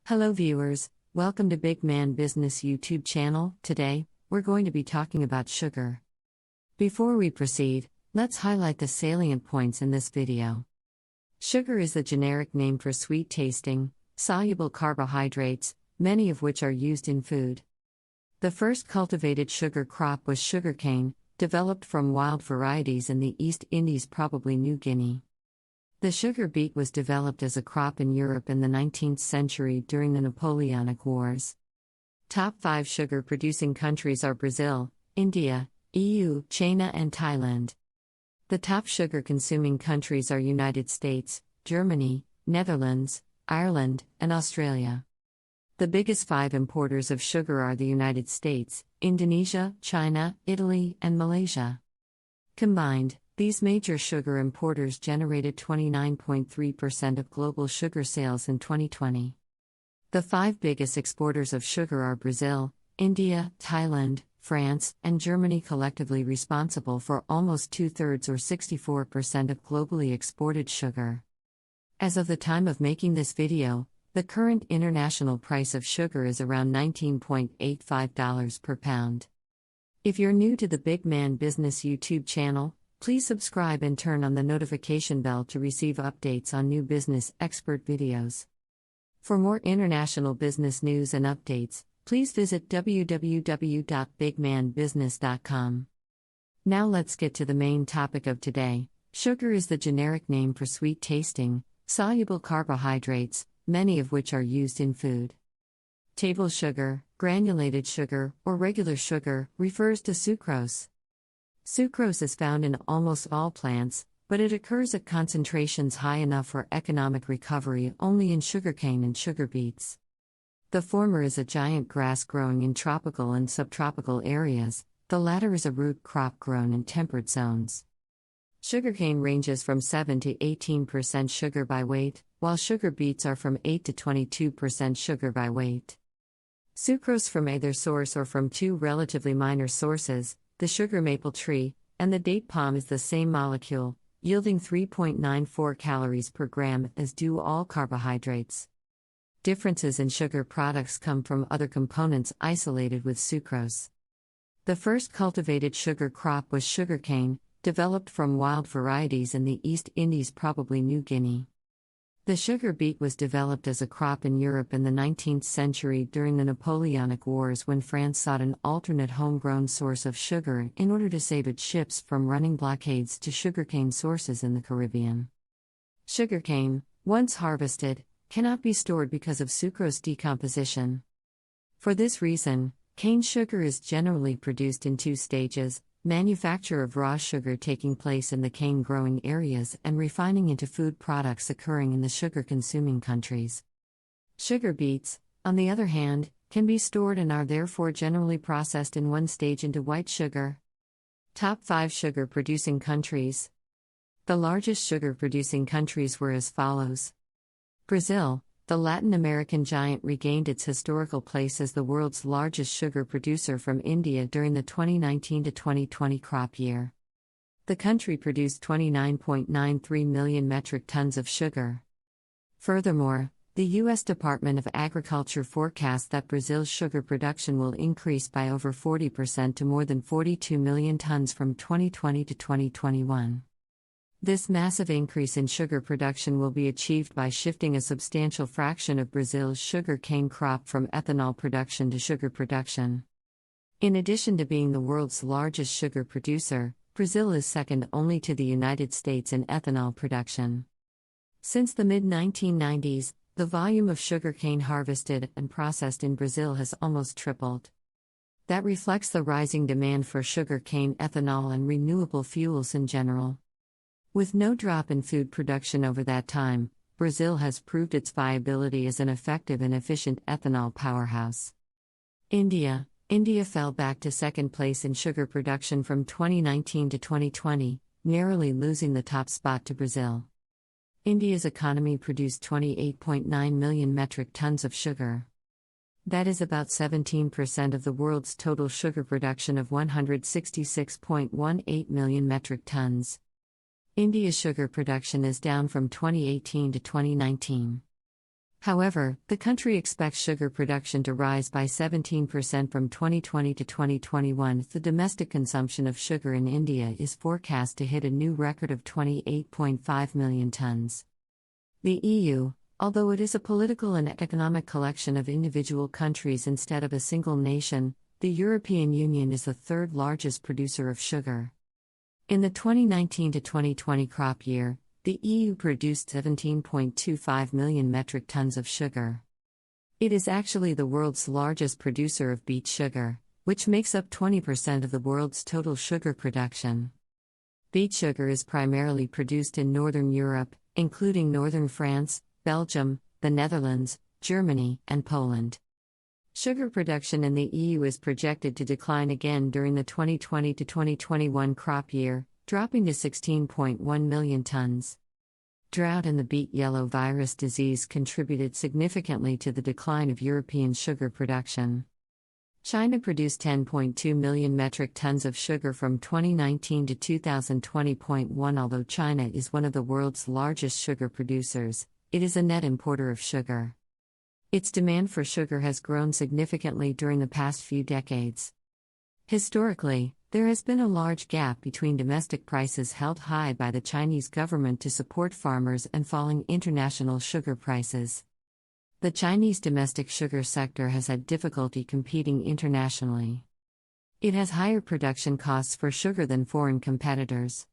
Hello viewers, welcome to Big Man Business YouTube channel. Today, we're going to be talking about sugar. Before we proceed, let's highlight the salient points in this video. Sugar is the generic name for sweet-tasting, soluble carbohydrates, many of which are used in food. The first cultivated sugar crop was sugarcane, developed from wild varieties in the East Indies, probably New Guinea. The sugar beet was developed as a crop in Europe in the 19th century during the Napoleonic Wars. Top 5 sugar-producing countries are Brazil, India, EU, China and Thailand. The top sugar-consuming countries are United States, Germany, Netherlands, Ireland, and Australia. The biggest 5 importers of sugar are the United States, Indonesia, China, Italy, and Malaysia. Combined, these major sugar importers generated 29.3% of global sugar sales in 2020. The 5 biggest exporters of sugar are Brazil, India, Thailand, France, and Germany, collectively responsible for almost 2/3 or 64% of globally exported sugar. As of the time of making this video, the current international price of sugar is around $19.85 per pound. If you're new to the Big Man Business YouTube channel, please subscribe and turn on the notification bell to receive updates on new business expert videos. For more international business news and updates, please visit www.bigmanbusiness.com. Now let's get to the main topic of today. Sugar is the generic name for sweet-tasting, soluble carbohydrates, many of which are used in food. Table sugar, granulated sugar, or regular sugar, refers to sucrose. Sucrose is found in almost all plants, but it occurs at concentrations high enough for economic recovery only in sugarcane and sugar beets. The former is a giant grass growing in tropical and subtropical areas, the latter is a root crop grown in temperate zones. Sugarcane ranges from 7 to 18% sugar by weight, while sugar beets are from 8 to 22% sugar by weight. Sucrose from either source or from 2 relatively minor sources, the sugar maple tree, and the date palm, is the same molecule, yielding 3.94 calories per gram, as do all carbohydrates. Differences in sugar products come from other components isolated with sucrose. The first cultivated sugar crop was sugarcane, developed from wild varieties in the East Indies, probably New Guinea. The sugar beet was developed as a crop in Europe in the 19th century during the Napoleonic Wars, when France sought an alternate homegrown source of sugar in order to save its ships from running blockades to sugarcane sources in the Caribbean. Sugarcane, once harvested, cannot be stored because of sucrose decomposition. For this reason, cane sugar is generally produced in 2 stages: manufacture of raw sugar taking place in the cane growing areas and refining into food products occurring in the sugar-consuming countries. Sugar beets, on the other hand, can be stored and are therefore generally processed in 1 stage into white sugar. Top 5 sugar-producing countries. The largest sugar-producing countries were as follows. Brazil, the Latin American giant, regained its historical place as the world's largest sugar producer from India during the 2019 to 2020 crop year. The country produced 29.93 million metric tons of sugar. Furthermore, the U.S. Department of Agriculture forecasts that Brazil's sugar production will increase by over 40% to more than 42 million tons from 2020 to 2021. This massive increase in sugar production will be achieved by shifting a substantial fraction of Brazil's sugar cane crop from ethanol production to sugar production. In addition to being the world's largest sugar producer, Brazil is second only to the United States in ethanol production. Since the mid-1990s, the volume of sugarcane harvested and processed in Brazil has almost tripled. That reflects the rising demand for sugarcane ethanol and renewable fuels in general. With no drop in food production over that time, Brazil has proved its viability as an effective and efficient ethanol powerhouse. India fell back to second place in sugar production from 2019 to 2020, narrowly losing the top spot to Brazil. India's economy produced 28.9 million metric tons of sugar. That is about 17% of the world's total sugar production of 166.18 million metric tons. India's sugar production is down from 2018 to 2019. However, the country expects sugar production to rise by 17% from 2020 to 2021. The domestic consumption of sugar in India is forecast to hit a new record of 28.5 million tons. The EU, although it is a political and economic collection of individual countries instead of a single nation, the European Union is the third largest producer of sugar. In the 2019 to 2020 crop year, the EU produced 17.25 million metric tons of sugar. It is actually the world's largest producer of beet sugar, which makes up 20% of the world's total sugar production. Beet sugar is primarily produced in Northern Europe, including northern France, Belgium, the Netherlands, Germany, and Poland. Sugar production in the EU is projected to decline again during the 2020 to 2021 crop year, dropping to 16.1 million tons. Drought and the beet yellow virus disease contributed significantly to the decline of European sugar production. China produced 10.2 million metric tons of sugar from 2019 to 2020.1. Although China is one of the world's largest sugar producers, it is a net importer of sugar. Its demand for sugar has grown significantly during the past few decades. Historically, there has been a large gap between domestic prices held high by the Chinese government to support farmers and falling international sugar prices. The Chinese domestic sugar sector has had difficulty competing internationally. It has higher production costs for sugar than foreign competitors.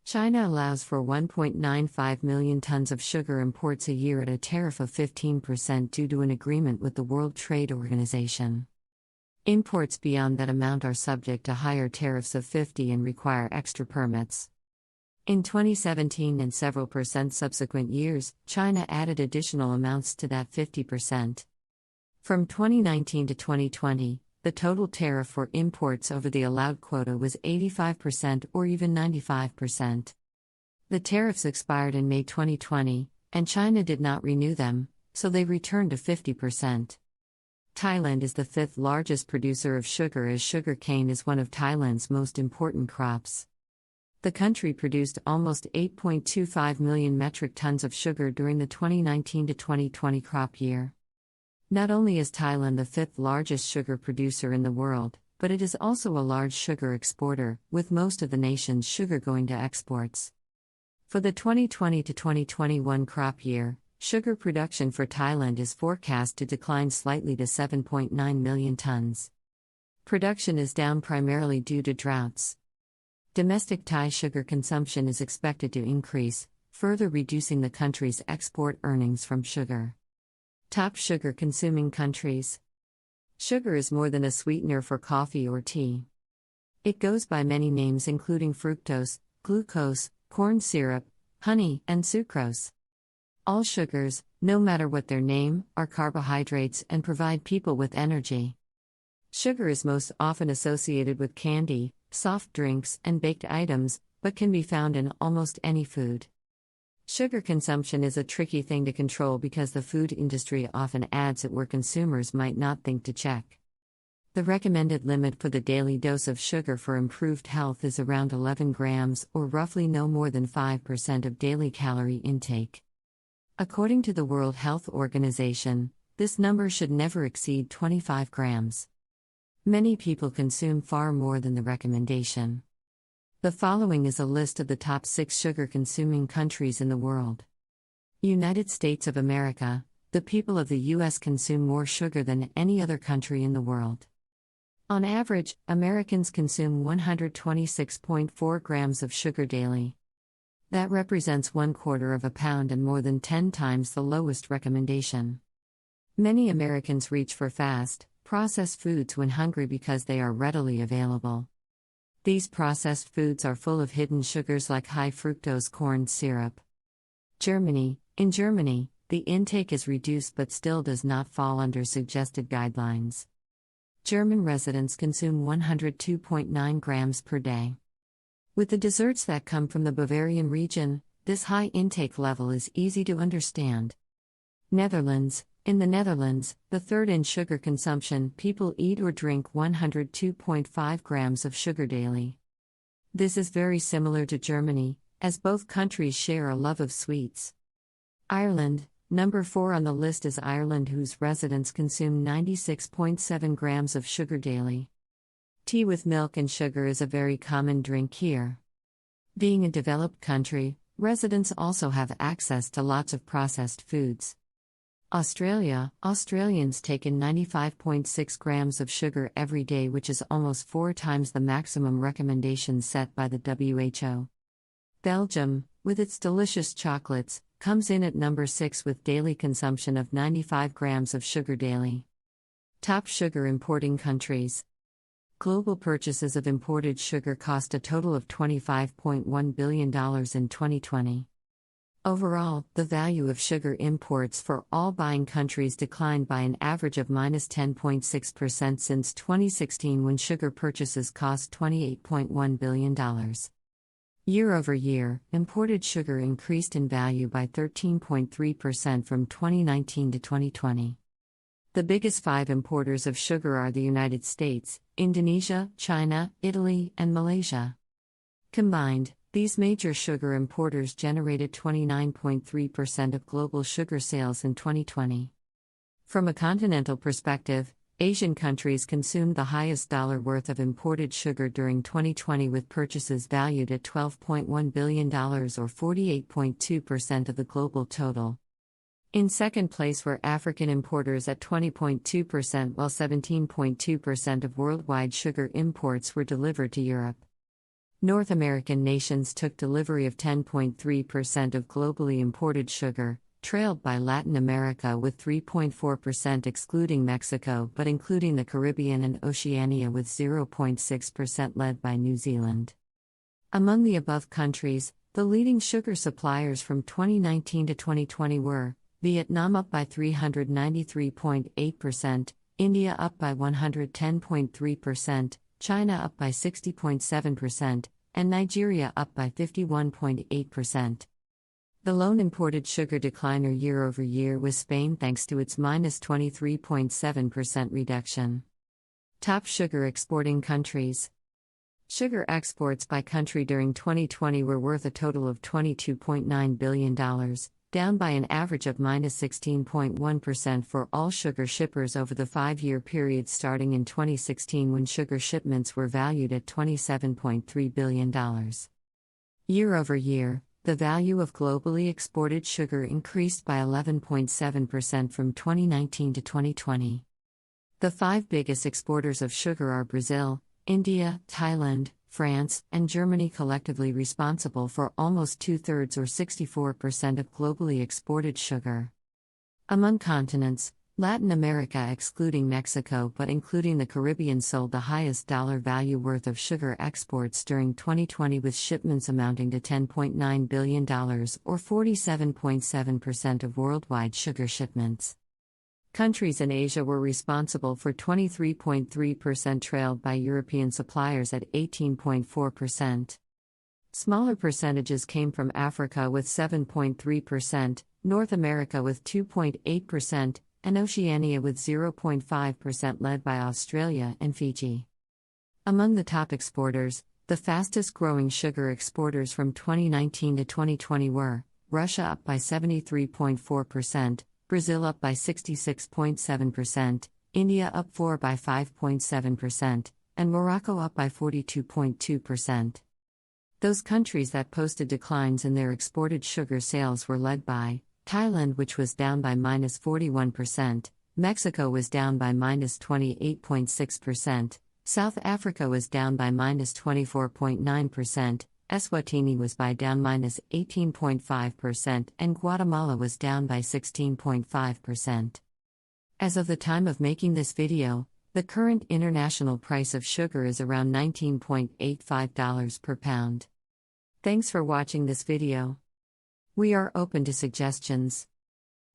China allows for 1.95 million tons of sugar imports a year at a tariff of 15% due to an agreement with the World Trade Organization. Imports beyond that amount are subject to higher tariffs of 50% and require extra permits. In 2017 and several subsequent years, China added additional amounts to that 50%. From 2019 to 2020, the total tariff for imports over the allowed quota was 85% or even 95%. The tariffs expired in May 2020, and China did not renew them, so they returned to 50%. Thailand is the fifth largest producer of sugar, as sugar cane is one of Thailand's most important crops. The country produced almost 8.25 million metric tons of sugar during the 2019 to 2020 crop year. Not only is Thailand the fifth largest sugar producer in the world, but it is also a large sugar exporter, with most of the nation's sugar going to exports. For the 2020 to 2021 crop year, sugar production for Thailand is forecast to decline slightly to 7.9 million tons. Production is down primarily due to droughts. Domestic Thai sugar consumption is expected to increase, further reducing the country's export earnings from sugar. Top sugar-consuming countries. Sugar is more than a sweetener for coffee or tea. It goes by many names including fructose, glucose, corn syrup, honey, and sucrose. All sugars, no matter what their name, are carbohydrates and provide people with energy. Sugar is most often associated with candy, soft drinks, and baked items, but can be found in almost any food. Sugar consumption is a tricky thing to control because the food industry often adds it where consumers might not think to check. The recommended limit for the daily dose of sugar for improved health is around 11 grams, or roughly no more than 5% of daily calorie intake. According to the World Health Organization, this number should never exceed 25 grams. Many people consume far more than the recommendation. The following is a list of the top 6 sugar-consuming countries in the world. United States of America. The people of the U.S. consume more sugar than any other country in the world. On average, Americans consume 126.4 grams of sugar daily. That represents 1/4 of a pound and more than 10 times the lowest recommendation. Many Americans reach for fast, processed foods when hungry because they are readily available. These processed foods are full of hidden sugars like high fructose corn syrup. Germany. In Germany, the intake is reduced but still does not fall under suggested guidelines. German residents consume 102.9 grams per day. With the desserts that come from the Bavarian region, this high intake level is easy to understand. Netherlands. In the Netherlands, the third in sugar consumption, people eat or drink 102.5 grams of sugar daily. This is very similar to Germany, as both countries share a love of sweets. Ireland. Number 4 on the list is Ireland, whose residents consume 96.7 grams of sugar daily. Tea with milk and sugar is a very common drink here. Being a developed country, residents also have access to lots of processed foods. Australians take in 95.6 grams of sugar every day, which is almost 4 times the maximum recommendation set by the WHO. Belgium, with its delicious chocolates, comes in at number 6 with daily consumption of 95 grams of sugar daily. Top sugar importing countries. Global purchases of imported sugar cost a total of $25.1 billion in 2020. Overall, the value of sugar imports for all buying countries declined by an average of -10.6% since 2016, when sugar purchases cost $28.1 billion. Year over year, imported sugar increased in value by 13.3% from 2019 to 2020. The biggest 5 importers of sugar are the United States, Indonesia, China, Italy, and Malaysia. Combined, these major sugar importers generated 29.3% of global sugar sales in 2020. From a continental perspective, Asian countries consumed the highest dollar worth of imported sugar during 2020, with purchases valued at $12.1 billion or 48.2% of the global total. In second place were African importers at 20.2%, while 17.2% of worldwide sugar imports were delivered to Europe. North American nations took delivery of 10.3% of globally imported sugar, trailed by Latin America with 3.4% excluding Mexico, but including the Caribbean and Oceania with 0.6%, led by New Zealand. Among the above countries, the leading sugar suppliers from 2019 to 2020 were Vietnam up by 393.8%, India up by 110.3%, China up by 60.7%, and Nigeria up by 51.8%. The lone imported sugar decliner year over year was Spain, thanks to its -23.7% reduction. Top sugar exporting countries. Sugar exports by country during 2020 were worth a total of $22.9 billion, down by an average of -16.1% for all sugar shippers over the 5-year period starting in 2016, when sugar shipments were valued at $27.3 billion. Year over year, the value of globally exported sugar increased by 11.7% from 2019 to 2020. The 5 biggest exporters of sugar are Brazil, India, Thailand, France, and Germany, collectively responsible for almost 2/3 or 64% of globally exported sugar. Among continents, Latin America, excluding Mexico but including the Caribbean, sold the highest dollar value worth of sugar exports during 2020, with shipments amounting to $10.9 billion or 47.7% of worldwide sugar shipments. Countries in Asia were responsible for 23.3%, trailed by European suppliers at 18.4%. Smaller percentages came from Africa with 7.3%, North America with 2.8%, and Oceania with 0.5%, led by Australia and Fiji. Among the top exporters, the fastest growing sugar exporters from 2019 to 2020 were Russia up by 73.4%, Brazil up by 66.7%, India up by 5.7%, and Morocco up by 42.2%. Those countries that posted declines in their exported sugar sales were led by Thailand, which was down by -41%, Mexico was down by -28.6%, South Africa was down by -24.9%, Eswatini was down -18.5%, and Guatemala was down by 16.5%. As of the time of making this video, the current international price of sugar is around $19.85 per pound. Thanks for watching this video. We are open to suggestions.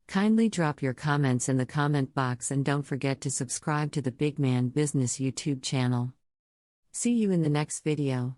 Kindly drop your comments in the comment box and don't forget to subscribe to the Big Man Business YouTube channel. See you in the next video.